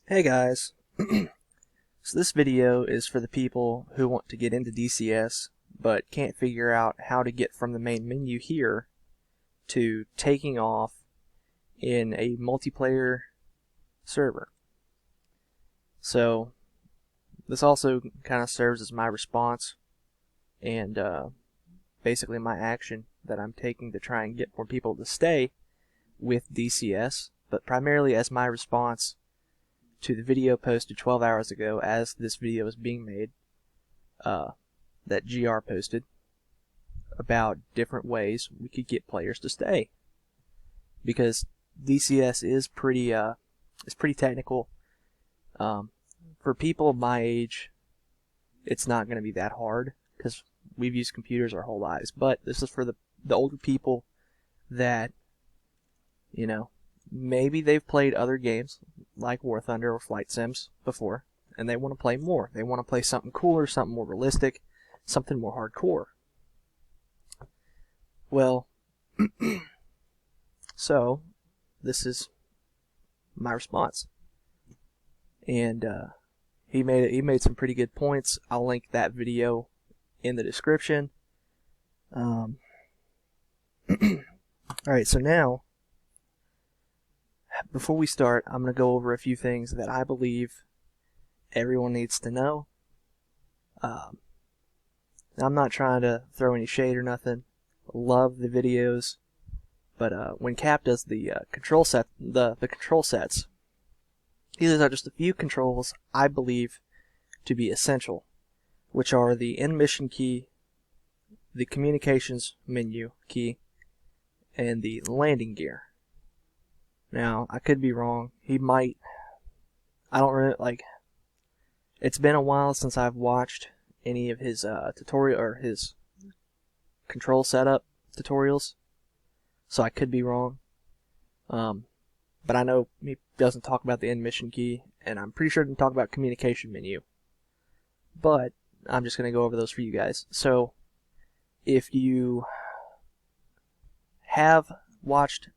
Hey guys, so this video is for the people who want to get into DCS but can't figure out how to get from the main menu here to taking off in a multiplayer server. So this also kind of serves as my response and basically my action that I'm taking to try and get more people to stay with DCS, but primarily as my response to the video posted 12 hours ago as this video is being made, that GR posted about different ways we could get players to stay, because DCS is pretty technical. For people my age, it's not going to be that hard because we've used computers our whole lives, but this is for the older people that, you know, maybe they've played other games like War Thunder or Flight Sims before, and they want to play more. They want to play something cooler, something more realistic, something more hardcore. Well, so this is my response, and he made some pretty good points. I'll link that video in the description. All right, so now, before we start, I'm going to go over a few things that I believe everyone needs to know. I'm not trying to throw any shade or nothing. Love the videos, but when Cap does the control sets, these are just a few controls I believe to be essential, which are the end mission key, the communications menu key, and the landing gear. Now, I could be wrong. He might. I don't really like. It's been a while since I've watched any of his tutorial or his control setup tutorials, so I could be wrong. But I know he doesn't talk about the end mission key, and I'm pretty sure he doesn't talk about communication menu. But I'm just going to go over those for you guys. So, if you have watched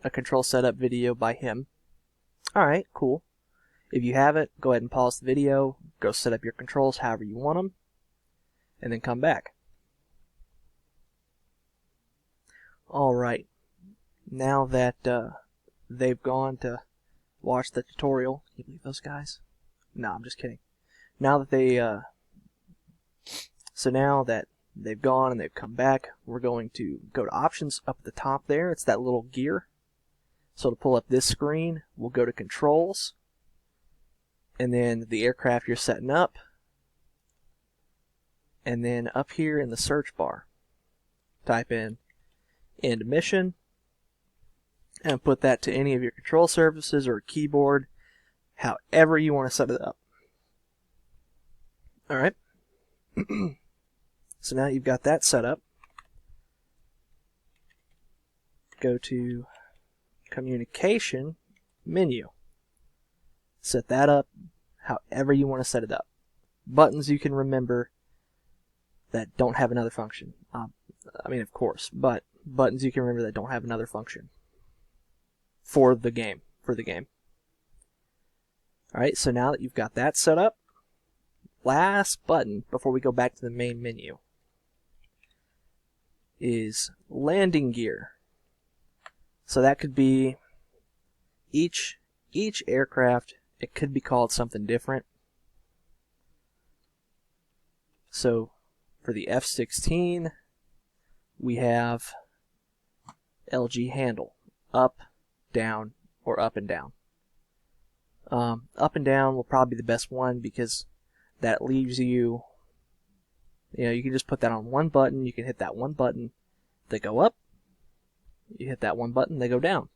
a control setup video by him, alright, cool. If you haven't, go ahead and pause the video, go set up your controls however you want them, and then come back. Alright, now that they've gone to watch the tutorial, can you believe those guys? No, I'm just kidding. Now that so now that they've gone and they've come back, we're going to go to options up at the top there. It's that little gear. So to pull up this screen, we'll go to controls, and then the aircraft you're setting up, and then up here in the search bar, type in end mission, and put that to any of your control surfaces or keyboard, however you want to set it up. Alright, so now you've got that set up. Go to communication menu. Set that up however you want to set it up. Buttons you can remember that don't have another function. I mean, of course, but buttons you can remember that don't have another function for the game. Alright, so now that you've got that set up, last button before we go back to the main menu is landing gear. So that could be each aircraft, it could be called something different. So for the F-16, we have LG handle, up, down, or up and down. Up and down will probably be the best one because that leaves you, you can just put that on one button. You can hit that one button, they go up. You hit that one button, they go down.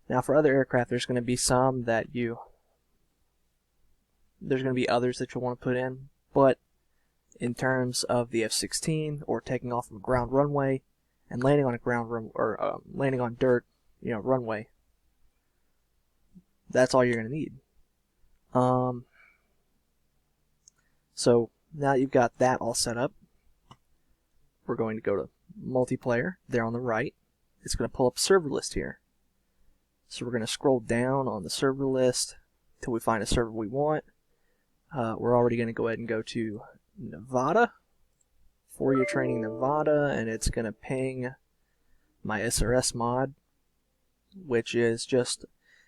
Now for other aircraft, there's going to be some that there's going to be others that you'll want to put in, but in terms of the F-16 or taking off from a ground runway and landing on a landing on dirt, runway, that's all you're going to need. So now you've got that all set up, we're going to go to multiplayer there on the right. It's going to pull up server list here. So we're going to scroll down on the server list until we find a server we want. We're already going to go ahead and go to Nevada, 4-year training Nevada, and it's going to ping my SRS mod, which is just,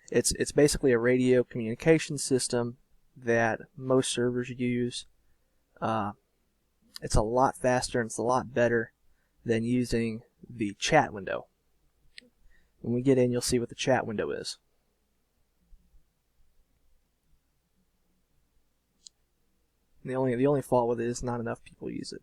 it's basically a radio communication system that most servers use. It's a lot faster and it's a lot better than using the chat window. When we get in, you'll see what the chat window is. And the only fault with it is not enough people use it.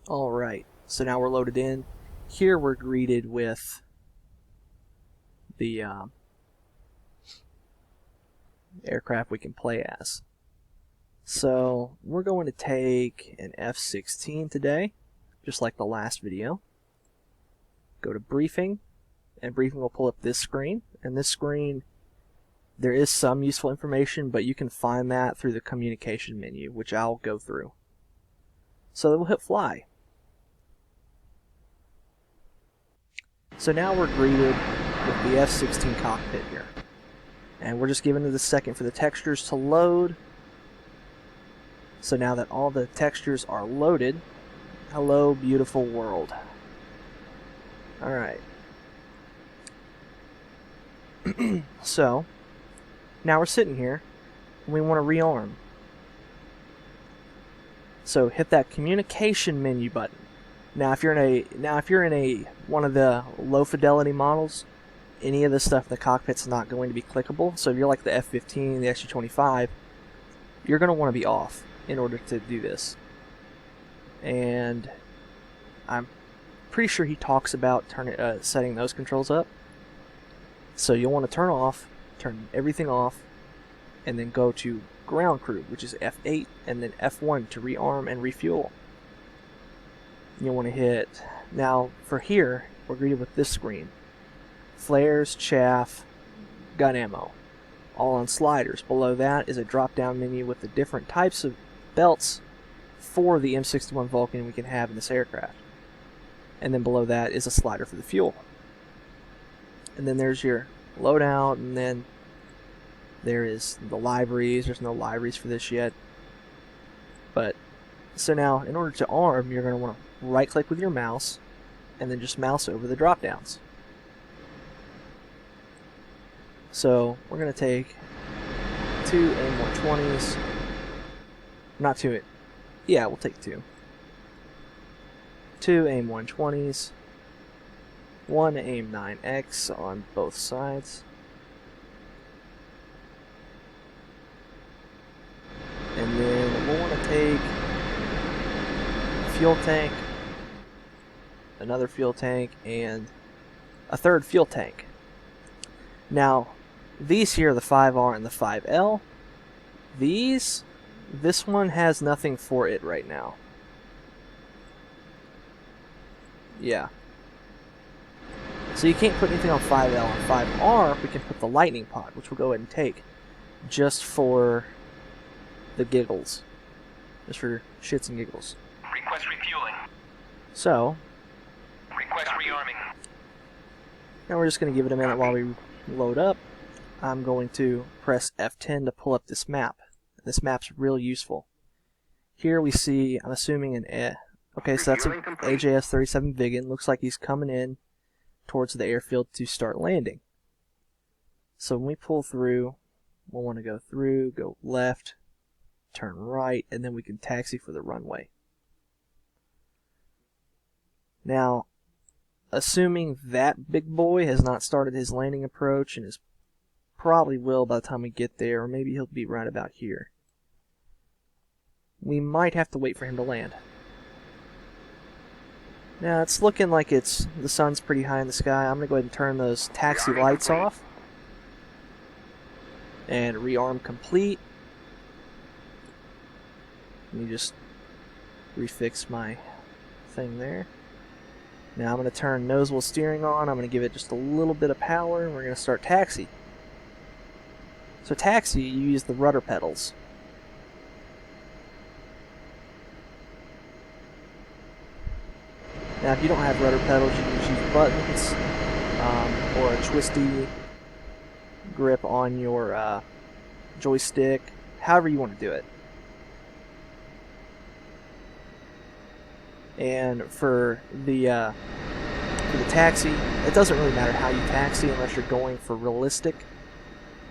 Alright, so now we're loaded in. Here we're greeted with the aircraft we can play as. So we're going to take an F-16 today, just like the last video. Go to briefing, and briefing will pull up this screen. And this screen, there is some useful information, but you can find that through the communication menu, which I'll go through. So we'll hit fly. So now we're greeted with the F-16 cockpit here. And we're just giving it a second for the textures to load. So now that all the textures are loaded, hello beautiful world. Alright. So, now we're sitting here, and we want to rearm. So hit that communication menu button. Now if you're in a one of the low fidelity models, any of this stuff in the cockpit's not going to be clickable. So if you're like the F-15, the SU-25, you're going to want to be off in order to do this. And I'm pretty sure he talks about setting those controls up. So you'll want to turn everything off, and then go to ground crew, which is F8, and then F1 to rearm and refuel. You'll want to hit, now for here, we're greeted with this screen. Flares, chaff, gun ammo, all on sliders. Below that is a drop-down menu with the different types of belts for the M61 Vulcan we can have in this aircraft. And then below that is a slider for the fuel. And then there's your loadout, and then there is the libraries. There's no libraries for this yet. But, so now, in order to arm, you're going to want to right-click with your mouse, and then just mouse over the drop-downs. So, we're going to take 2 AIM-120s. Not 2, yeah, we'll take 2. 2 AIM-120s. 1 AIM-9X on both sides. And then we'll want to take a fuel tank, another fuel tank, and a third fuel tank. Now, these here, the 5R and the 5L, this one has nothing for it right now. Yeah. So you can't put anything on 5L. On 5R, we can put the lightning pod, which we'll go ahead and take, just for the giggles. Just for shits and giggles. Request refueling. So, request rearming. now we're just going to give it a minute while we load up. I'm going to press F10 to pull up this map. This map's real useful. Here we see, I'm assuming an okay, so that's an AJS-37 Viggen. Looks like he's coming in towards the airfield to start landing. So when we pull through, we'll want to go through, go left, turn right, and then we can taxi for the runway. Now, assuming that big boy has not started his landing approach, and is probably will by the time we get there, or maybe he'll be right about here, we might have to wait for him to land. Now it's looking like the sun's pretty high in the sky. I'm going to go ahead and turn those taxi lights off. And rearm complete. Let me just refix my thing there. Now I'm going to turn nose wheel steering on. I'm going to give it just a little bit of power, and we're going to start taxi. So taxi, you use the rudder pedals. Now, if you don't have rudder pedals, you can just use buttons or a twisty grip on your joystick, however you want to do it. And for the taxi, it doesn't really matter how you taxi unless you're going for realistic.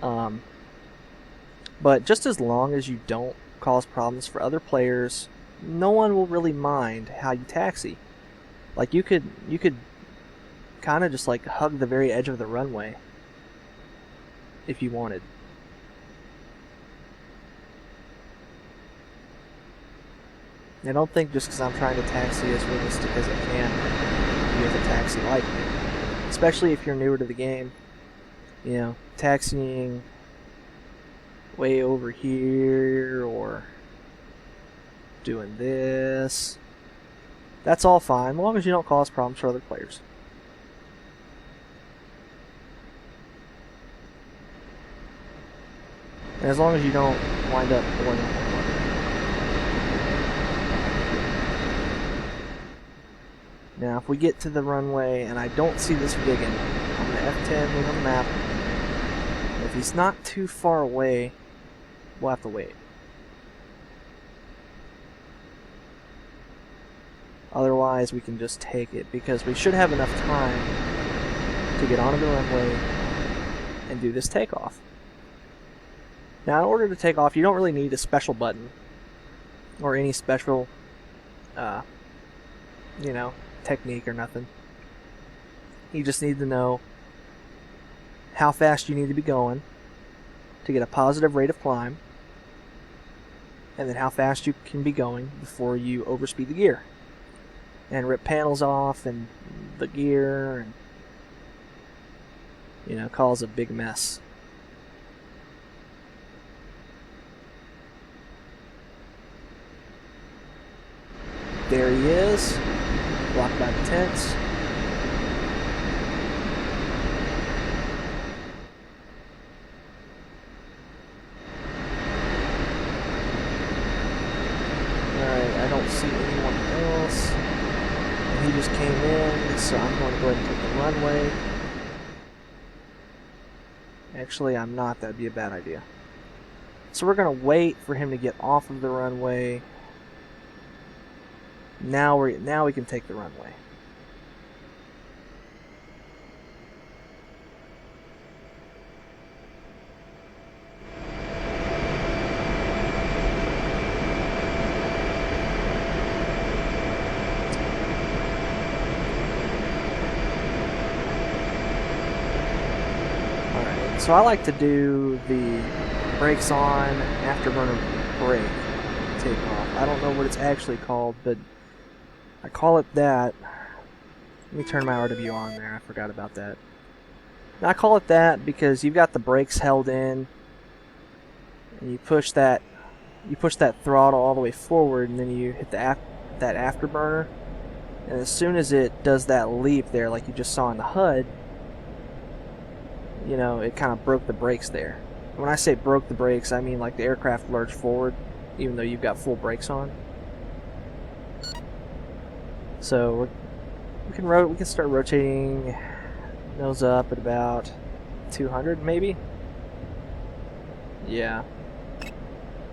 But just as long as you don't cause problems for other players, no one will really mind how you taxi. Like you could kind of just like hug the very edge of the runway if you wanted. I don't think just because I'm trying to taxi as realistic as I can, you have a taxi like me. Especially if you're newer to the game. You know, taxiing way over here or doing this. That's all fine, as long as you don't cause problems for other players. And as long as you don't wind up pulling up. Now, if we get to the runway and I don't see this rigging, I'm going to F10, look on the map. If he's not too far away, we'll have to wait. Otherwise, we can just take it, because we should have enough time to get onto the runway and do this takeoff. Now, in order to take off, you don't really need a special button or any special, technique or nothing. You just need to know how fast you need to be going to get a positive rate of climb, and then how fast you can be going before you overspeed the gear and rip panels off and the gear and cause a big mess. There he is, blocked by the tents. Alright, I don't see anyone else. And he just came in, so I'm going to go ahead and take the runway. Actually, I'm not. That'd be a bad idea. So we're going to wait for him to get off of the runway. Now we can take the runway. Alright, so I like to do the brakes on afterburner brake takeoff. I don't know what it's actually called, but I call it that. Let me turn my RW on there. I forgot about that. Now, I call it that because you've got the brakes held in, and you push that throttle all the way forward, and then you hit that afterburner. And as soon as it does that leap there, like you just saw in the HUD, it kind of broke the brakes there. When I say broke the brakes, I mean like the aircraft lurched forward, even though you've got full brakes on. So we can start rotating nose up at about 200 maybe. Yeah.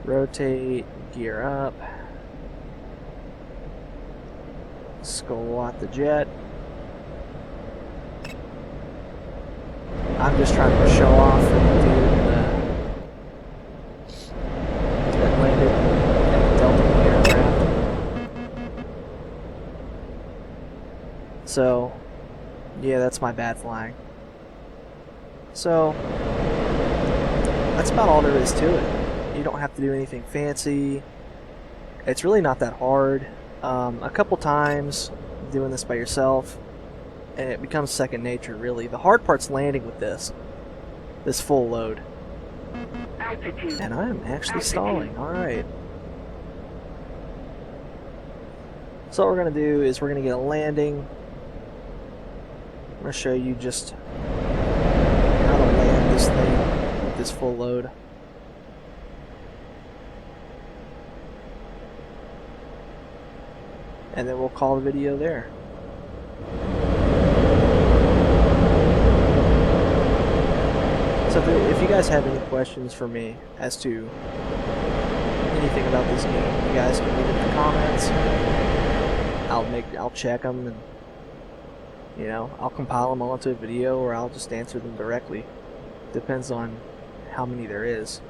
Rotate, gear up. Squat the jet. I'm just trying to show off for the dude that landed in the Delta aircraft. So, yeah, that's my bad flying. So, that's about all there is to it. You don't have to do anything fancy. It's really not that hard. A couple times doing this by yourself, and it becomes second nature, really. The hard part's landing with this full load. And I am actually stalling. Alright. So what we're going to do is we're going to get a landing. I'm going to show you just how to land this thing with this full load. And then we'll call the video there. So if you guys have any questions for me as to anything about this game, you guys can leave it in the comments. I'll check them, and you know, I'll compile them all into a video, or I'll just answer them directly. Depends on how many there is.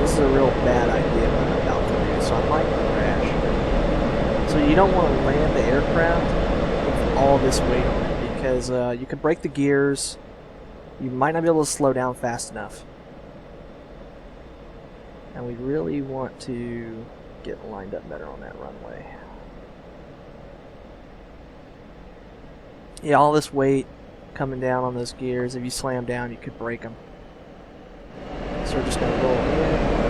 This is a real bad idea what I'm about to do, so I might crash. So you don't want to land the aircraft with all this weight on it, because you could break the gears. You might not be able to slow down fast enough. And we really want to get lined up better on that runway. Yeah, all this weight coming down on those gears, if you slam down, you could break them. So we're just going to roll in.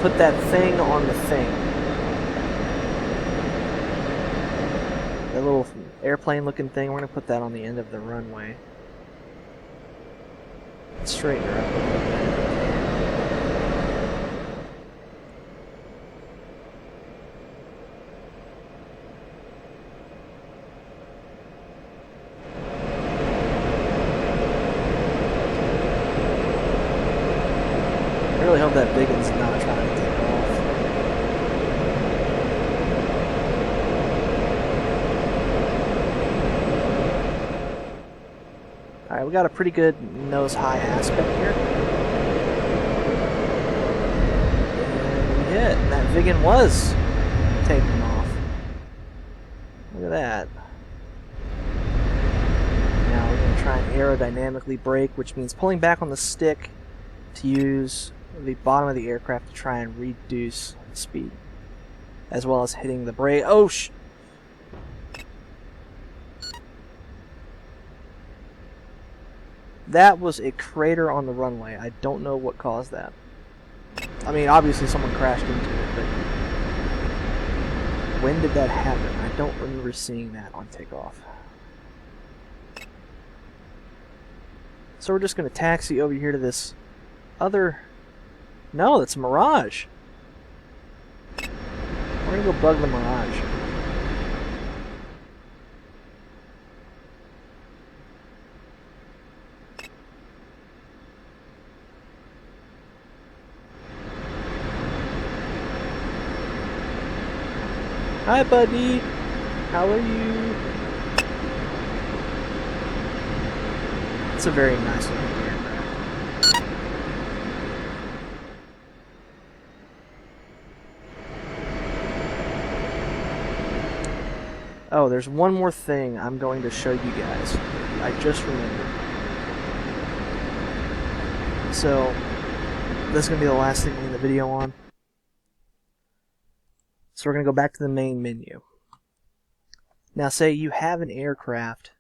Put that thing on the thing. That little airplane looking thing, we're going to put that on the end of the runway. Straighten her up a little bit. I really hope that big one's not trying to take off. Alright, we got a pretty good nose-high aspect here. And we hit, and that Vigan was taking off. Look at that. Now we're going to try and aerodynamically brake, which means pulling back on the stick to use the bottom of the aircraft to try and reduce speed, as well as hitting the brake. Oh, that was a crater on the runway. I don't know what caused that. I mean, obviously someone crashed into it, but when did that happen? I don't remember seeing that on takeoff. So we're just going to taxi over here to this other... No, that's a Mirage. We're going to go bug the Mirage. Hi, buddy. How are you? It's a very nice looking aircraft. Oh, there's one more thing I'm going to show you guys. I just remembered. So, this is going to be the last thing we end the video on. So we're going to go back to the main menu. Now say you have an aircraft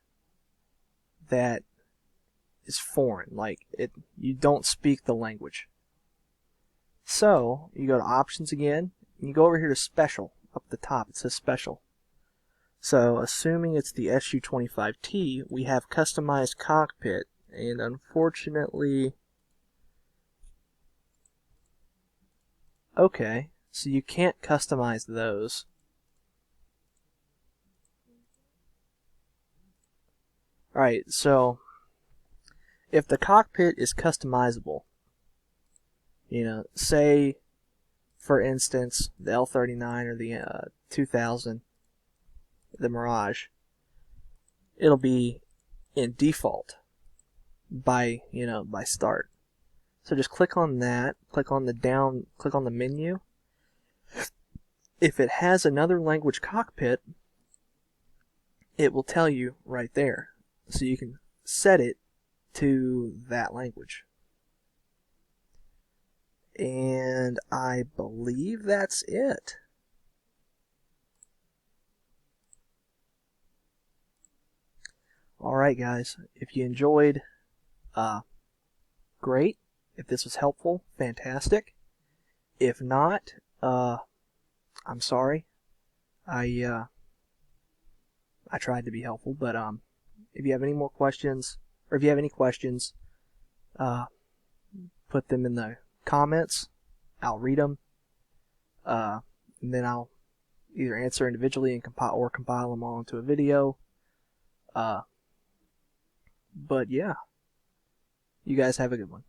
that is foreign, like you don't speak the language. So you go to options again, and you go over here to special. Up the top it says special. So assuming it's the SU-25T, we have customized cockpit, and unfortunately... Okay. So you can't customize those. Alright, so if the cockpit is customizable, you know, say for instance the L39 or the 2000, the Mirage, it'll be in default by start. So just click on that, click on the menu. If it has another language cockpit, it will tell you right there. So you can set it to that language. And I believe that's it. Alright guys, if you enjoyed, great. If this was helpful, fantastic. If not, I'm sorry. I tried to be helpful, but if you have any more questions, or if you have any questions, put them in the comments. I'll read them, and then I'll either answer individually and compile them all into a video. But yeah, you guys have a good one.